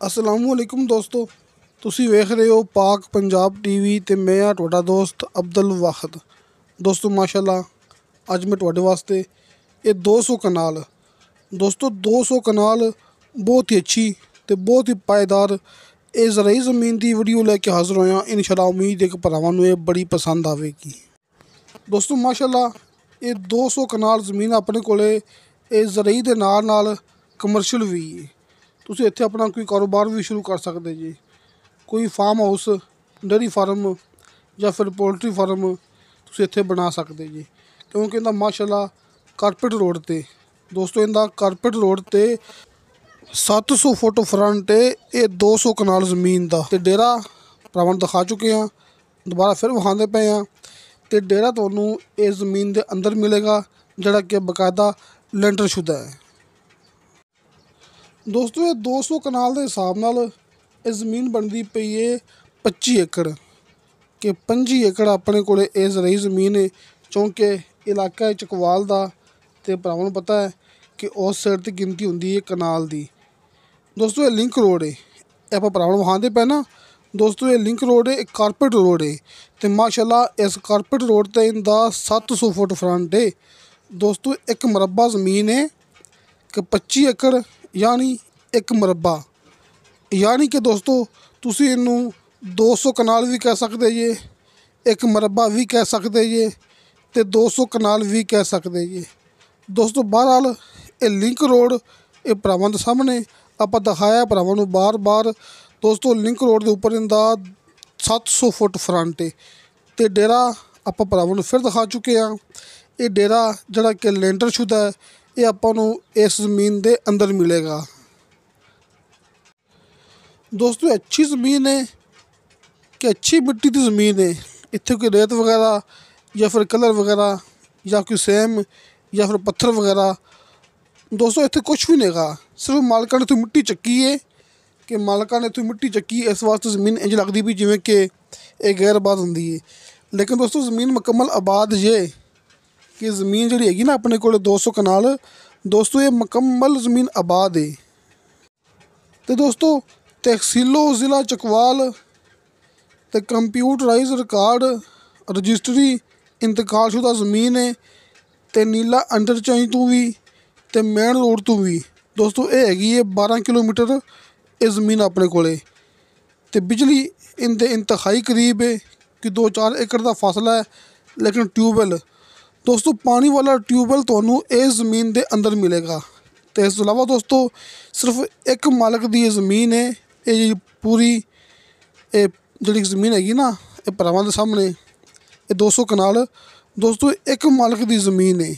अस्सलामुअलैकुम दोस्तों, तुसी वेख रहे हो पाक पंजाब टीवी ते मैं हाँ तुहाडा दोस्त अब्दुल वाहिद। दोस्तों माशाल्लाह अज मैं तुहाडे वास्ते ये 200 कनाल दोस्तों 200 कनाल बहुत ही अच्छी ते बहुत ही पायदार ये ज़राई ज़मीन की वीडियो लैके हाज़र होया। इंशाअल्लाह उम्मीद है कि भरावां नूं ये बड़ी पसंद आवेगी। दोस्तों माशाल्लाह ये 200 कनाल ज़मीन अपने कोले ये ज़राई दे नाल नाल कमर्शियल भी है। तुसीं इत्थे अपना कोई कारोबार भी शुरू कर सकते जी। कोई फार्म हाउस, डेयरी फार्म या फिर पोल्ट्री फार्म तुसीं इत्थे बना सकते जी, क्योंकि इहदा माशाल्लाह कारपेट रोड ते दोस्तों इहदा कारपेट रोड ते 700 फुट फ्रंट है ये 200 कनाल ज़मीन का। तो डेरा भरावां दिखा चुके हैं, दोबारा फिर विखांदे पे हैं। तो डेरा तुहानूं इस ज़मीन के अंदर मिलेगा जिहड़ा कि बकायदा लेंटर शुदा है। दोस्तों ये 200 कनाल के हिसाब नाल ये ज़मीन बनती पई है 25 एकड़ कि 25 एकड़ अपने कोले ये ज़राई ज़मीन है, क्योंकि इलाका है चकवाल का। तो भरावां नूं पता है कि उस साइड की गिनती होंदी है कनाल की। दोस्तों ये लिंक रोड है, ये आपां भरावां नूं विखांदे पे ना। दोस्तों ये लिंक रोड है, एक कारपेट रोड है। तो माशाल्लाह इस कारपेट रोड ते इंदा 700 फुट फ्रंट है। दोस्तों एक मरबा ज़मीन है कि 25 एकड़ यानी एक मरबा, यानी कि दोस्तों तुसीं इनू 200 कनाल भी कह सकते जे, एक मरबा भी कह सकते जे, तो 200 कनाल भी कह सकते जे। दोस्तों बहरहाल ये लिंक रोड ये भरावां दे सामने आपां दिखाया भरावां नूं बार बार। दोस्तों लिंक रोड के उपर इंदा 700 फुट फ्रंट है। तो डेरा आपां भरावां नूं फिर दिखा चुके हैं। ये डेरा जिहड़ा कि लेंटर शुदा है, ये आपां नूं इस ज़मीन के अंदर मिलेगा। दोस्तों अच्छी ज़मीन है कि अच्छी मिट्टी की ज़मीन है। इत्थे कोई रेत वगैरह या फिर कलर वगैरह या कोई सैम या फिर पत्थर वगैरह दोस्तों इत्थे कुछ भी नहीं गा। सिर्फ मालका ने इत्थों मिट्टी चक्की है कि मालका ने इत्थों मिट्टी चक्की, इस वास्ते ज़मीन इंज लगती भी जिवें कि एक गैर आबाद होंदी है। लेकिन दोस्तों ज़मीन मुकम्मल आबाद जे कि ज़मीन जिहड़ी हैगी ना अपने कोल 200 कनाल, दोस्तों ये मुकम्मल ज़मीन आबाद है। तो दोस्तों तहसीलो ज़िला चकवाल ते कंप्यूटराइज रिकॉर्ड रजिस्ट्री इंतकाल शुदा ज़मीन है। तो नीला अंडरचाई तो भी ते मेन रोड तो भी दोस्तों ये हैगी है 12 किलोमीटर ये ज़मीन अपने कोले। तो बिजली इनके इंतहाई करीब है कि 2-4 एकड़ का फासला है। लेकिन ट्यूबवैल दोस्तों पानी वाला ट्यूबवैल तुहानूं इस ज़मीन के अंदर मिलेगा। तो इस अलावा दोस्तों सिर्फ एक मालक की ये ज़मीन है। ये पूरी ये जिहड़ी ज़मीन हैगी ना ये भरावां दे सामने ये 200 कनाल दोस्तों एक मालक की ज़मीन है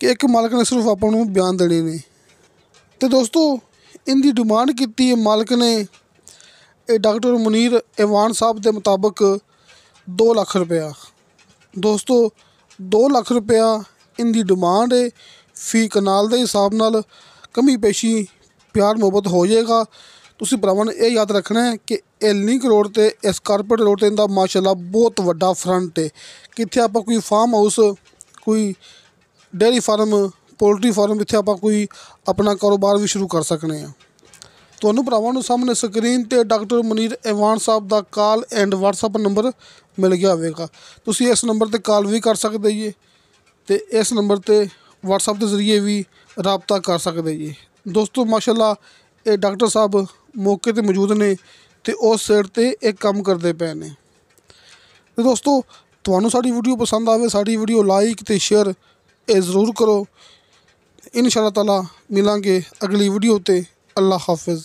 कि एक मालक ने सिर्फ आपां नूं बयान देने ने। तो दोस्तों इनकी डिमांड की है मालक ने ये डॉक्टर मुनीर ऐवान साहब के मुताबिक 2 लाख रुपया। दोस्तों 2 लाख रुपया इनकी डिमांड है। फी कनाल के हिसाब नाल कमी पेशी प्यार मुहब्बत हो जाएगा। तुसीं भरावां ने यह याद रखना है कि लिंक रोड ते इस कारपेट रोड ते इंदा माशाल्लाह बहुत वड्डा फ्रंट है कि इत्थे आपां कोई फार्म हाउस, कोई डेयरी फार्म, पोल्ट्री फार्म इत्थे आपां कोई अपना कारोबार भी शुरू कर सकने हैं। तुहानूं भरावां नूं सामने स्क्रीन ते डॉक्टर मुनीर ऐवान साहब का कॉल एंड व्हाट्सअप नंबर मिल गया होवेगा। तुसीं इस नंबर ते कॉल भी कर सकते जी, तो इस नंबर ते व्हाट्सअप के जरिए भी रबता कर सकते जी। दोस्तों माशाल्लाह ये डॉक्टर साहब मौके पर मौजूद ने तो उस साइड ते एक काम करते पे ने। तो दोस्तों तुहानूं साडी वीडियो पसंद आवे, साडी वीडियो लाइक तो शेयर ये ज़रूर करो। इंशाअल्लाह ताला मिलांगे अगली वीडियो ते। अल्लाह हाफिज़।